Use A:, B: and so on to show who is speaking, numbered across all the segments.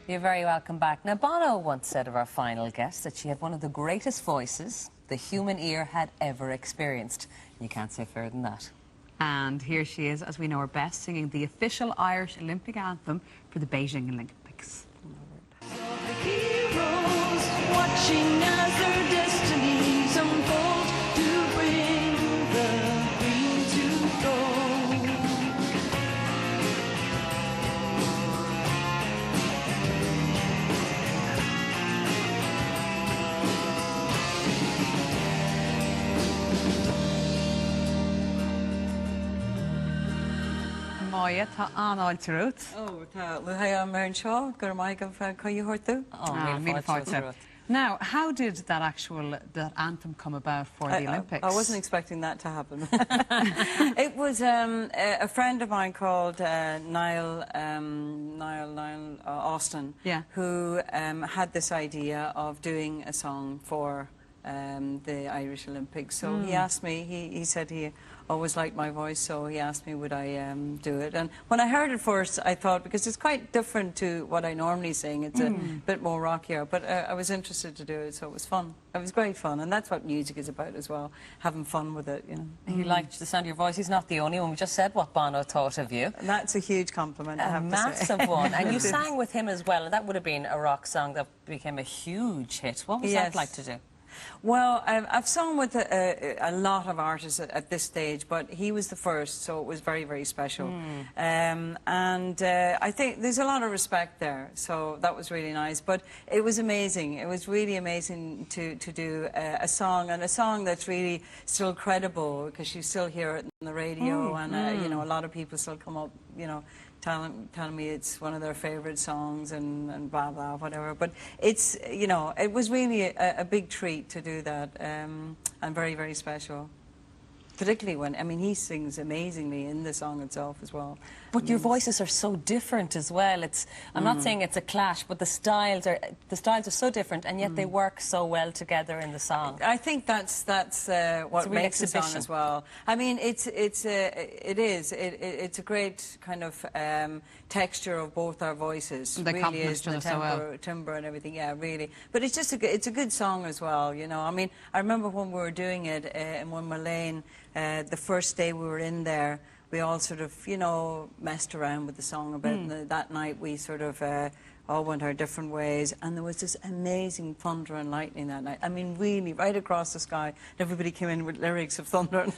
A: You're very welcome back. Now, Bono once said of our final guest that she had one of the greatest voices the human ear had ever experienced. You can't say fairer than that.
B: And here she is, as we know her best, singing the official Irish Olympic anthem for the Beijing Olympics.
C: The heroes watching as their destinies unfold to bring the green to gold.
B: Moya, tá anáilte rút.
D: Oh, tá luhaí an mar seo, gur maiid go chuirtú.
B: Míle fáilte. Now, how did that anthem come about for the Olympics?
D: I wasn't expecting that to happen. It was a friend of mine called Niall Austin, who had this idea of doing a song for the Irish Olympics. So he asked me, he said he always liked my voice, so he asked me would I do it. And when I heard it first, I thought, because it's quite different to what I normally sing, it's a bit more rockier, but I was interested to do it, so it was fun. It was great fun, and that's what music is about as well, having fun with it, you know.
A: He liked the sound of your voice. He's not the only one. We just said what Bono thought of you.
D: And that's a huge compliment, I have to say.
A: A massive one. And you sang with him as well, and that would have been a rock song that became a huge hit. What was that like to do?
D: Well, I've sung with a lot of artists at this stage, but he was the first, so it was very, very special. I think there's a lot of respect there, so that was really nice. But it was amazing. It was really amazing to do a song, and a song that's really still credible, because you still hear it on the radio, and you know, a lot of people still come up, you know, telling me it's one of their favourite songs and blah blah whatever, but it's, you know, it was really a big treat to do that, and very, very special, particularly when, I mean, he sings amazingly in the song itself as well.
A: But your voices are so different as well. It's, I'm not saying it's a clash, but the styles are so different, and yet they work so well together in the song.
D: I think that's what makes the song as well. I mean, it's a great kind of texture of both our voices.
B: They complement each other so well.
D: Timbre and everything, yeah, really. But it's just it's a good song as well, you know. I mean, I remember when we were doing it in One Lane, the first day we were in there, we all sort of, you know, messed around with the song a bit. And that night we sort of all went our different ways. And there was this amazing thunder and lightning that night. I mean, really, right across the sky. Everybody came in with lyrics of thunder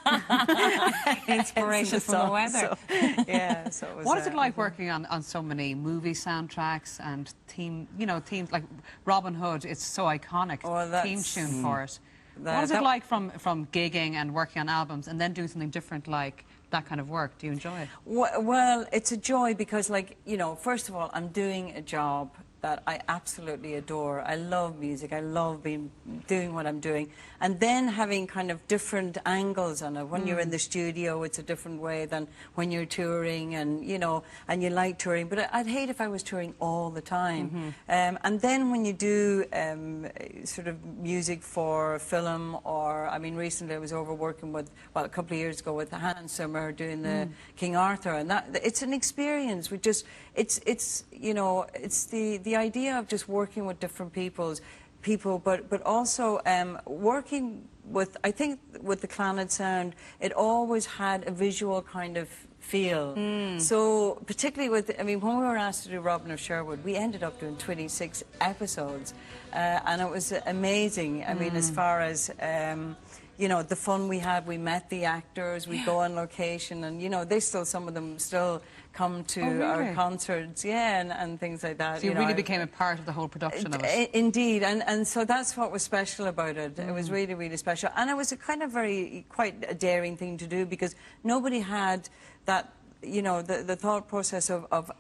D: and
B: inspiration from the weather.
D: So, yeah, so it was,
B: what is it like working on so many movie soundtracks and themes like Robin Hood? It's so iconic. Theme tune for it. What is it like from gigging and working on albums and then doing something different like that kind of work? Do you enjoy it?
D: Well, it's a joy because, like, you know, first of all, I'm doing a job that I absolutely adore. I love music. I love doing what I'm doing. And then having kind of different angles on it. When you're in the studio, it's a different way than when you're touring, and, you know, and you like touring. But I'd hate if I was touring all the time. And then when you do sort of music for film, or, I mean, recently I was over working with, well, a couple of years ago with Hans Zimmer doing the King Arthur, and that, it's an experience. We just, it's you know, it's the idea of just working with different people, but also working with, I think with the Clannad sound, it always had a visual kind of feel. So particularly with, I mean, when we were asked to do Robin of Sherwood, we ended up doing 26 episodes, and it was amazing. I mean, as far as you know, the fun we had, we met the actors, we go on location, and, you know, some of them still come to our concerts, and things like that.
B: So you really became a part of the whole production of it.
D: Indeed, and so that's what was special about it. It was really, really special. And it was a kind of quite a daring thing to do, because nobody had that, you know, the thought process of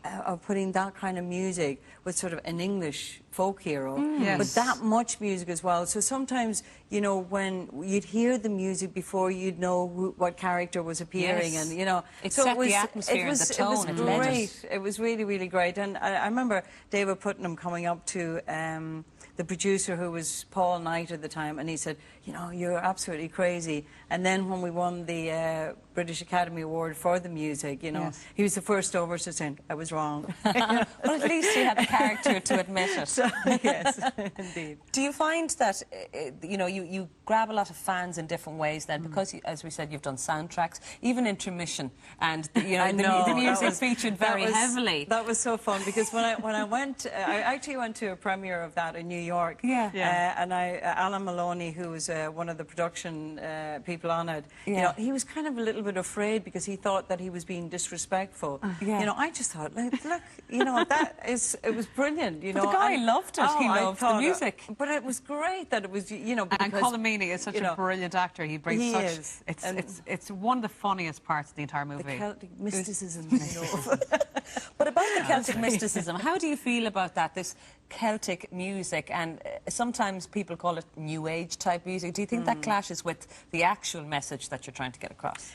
D: putting that kind of music with sort of an English folk hero, but that much music as well. So sometimes, you know, when you'd hear the music before you'd know what character was appearing, and, you know,
A: it set the atmosphere and the tone.
D: It was great. It was really, really great. And I remember David Putnam coming up to the producer, who was Paul Knight at the time, and he said, you know, you're absolutely crazy. And then when we won the British Academy Award for the music, you know,
B: Yes.
D: he was the first over to say, I was wrong.
A: Well, at least you had the character to admit it.
D: So, yes, indeed.
A: Do you find that, you know, you grab a lot of fans in different ways then, because, as we said, you've done soundtracks, even intermission, and, you know, the music featured very heavily.
D: That was so fun, because when I went, I actually went to a premiere of that in New York.
A: Yeah.
D: And Alan Maloney, who was one of the production people on it, you know, he was kind of a little bit afraid because he thought that he was being disrespectful. You know, I just thought, look, you know, it was brilliant, you know.
A: But the guy loved it. He loved the music.
D: But it was great that it was, you know, because...
B: And Colin Meaney is such a brilliant actor. He brings
D: he
B: such...
D: is.
B: It's one of the funniest parts of the entire movie.
D: The Celtic mysticism, you know.
A: But about the Celtic mysticism, how do you feel about that, this Celtic music? And sometimes people call it New Age type music. Do you think that clashes with the actual message that you're trying to get across?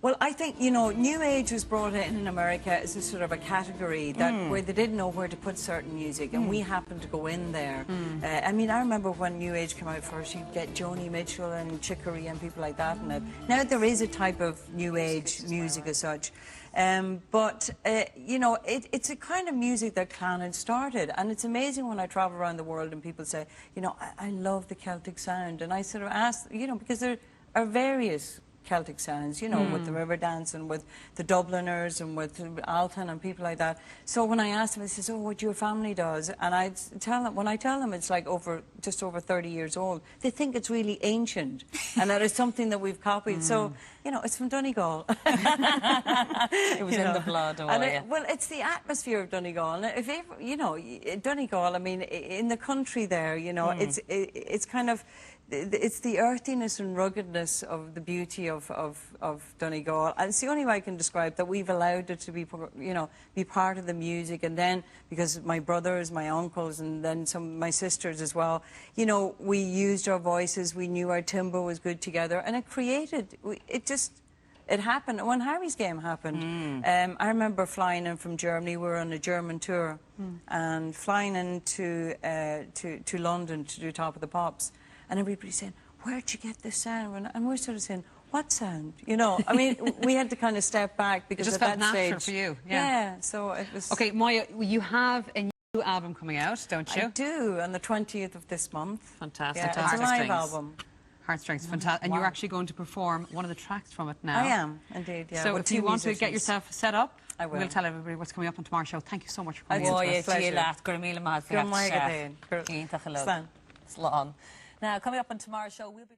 D: Well, I think, you know, New Age was brought in America as a sort of a category that where they didn't know where to put certain music, and we happened to go in there. I mean, I remember when New Age came out first, you'd get Joni Mitchell and Chicory and people like that in it. Now there is a type of New Age music as such. But, you know, it's a kind of music that Clannad started, and it's amazing when I travel around the world and people say, you know, I love the Celtic sound, and I sort of ask, you know, because there are various Celtic sounds, you know, with the river dance and with the Dubliners and with Alton and people like that. So when I ask them, they say, oh, what your family does, and I tell them, when I tell them it's like just over 30 years old, they think it's really ancient and that it's something that we've copied. So, you know, it's from Donegal.
A: It was in the blood,
D: well, it's the atmosphere of Donegal. And if ever, you know, Donegal, I mean, in the country there, you know, it's kind of... It's the earthiness and ruggedness of the beauty of Donegal. And it's the only way I can describe that we've allowed it to be, you know, be part of the music. And then, because my brothers, my uncles, and then some of my sisters as well, you know, we used our voices, we knew our timbre was good together, and it created, it happened. When Harry's game happened, I remember flying in from Germany. We were on a German tour, and flying into to London to do Top of the Pops. And everybody's saying, where'd you get this sound? And we're sort of saying, what sound? You know, I mean, we had to kind of step back because
B: it just
D: at
B: felt
D: that
B: natural
D: stage...
B: for you.
D: Yeah, so it was...
B: OK, Moya, you have a new album coming out, don't you?
D: I do, on the 20th of this month.
B: Fantastic.
D: Yeah, it's a live album.
B: Heartstrings, fantastic. And you're actually going to perform one of the tracks from it now.
D: I am, indeed, yeah.
B: So if you want to get yourself set up,
D: I will.
B: We'll tell everybody what's coming up on tomorrow's show. Thank you so much for coming.
A: Now, coming up on tomorrow's show, we'll be